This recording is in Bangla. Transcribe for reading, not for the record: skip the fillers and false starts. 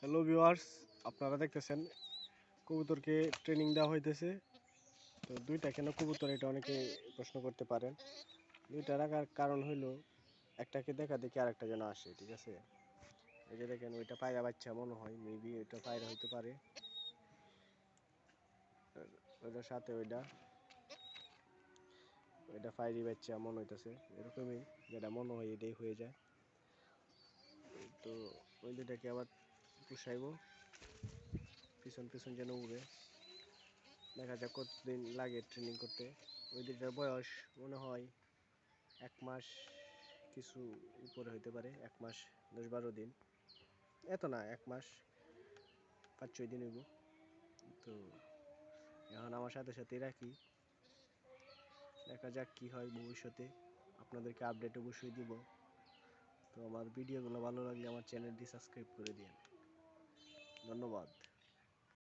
হ্যালো ভিউয়ার্স, আপনারা দেখতেছেন কবুতরকে ট্রেনিং দেওয়া হইতেছে। তো দুইটা কেন কবুতর, এটা অনেকে প্রশ্ন করতে পারেন। দুইটা রাখার কারণ হইলো একটাকে দেখা দেখি আরেকটা যেন আসে, ঠিক আছে? এই যে দেখেন, ওইটা পায়রা বাচ্চা মনে হয়, মেবি ওইটা পায়রা হইতে পারে। আর ওইটার সাথে ওইটা ওইটা পায়রি বাচ্চা মনে হইতেছে, এরকমই যেটা মনে হয় এটাই হয়ে যায়। তো ওই দুইটাকে আবার পুষাইবো, পিছন পিছন যেন উড়ে। দেখা যাক কতদিন লাগে ট্রেনিং করতে। ওই দুইটার বয়স মনে হয় 1 মাস কিছু উপরে হইতে পারে, 1 মাস 10-12 দিন, এত না, 1 মাস 5-6 দিন হইব। তো এখন আমার সাথে সাথেই রাখি, দেখা যাক কি হয় ভবিষ্যতে, আপনাদেরকে আপডেট অবশ্যই দিব। তো আমার ভিডিওগুলো ভালো লাগলে আমার চ্যানেলটি সাবস্ক্রাইব করে দিন। ধন্যবাদ।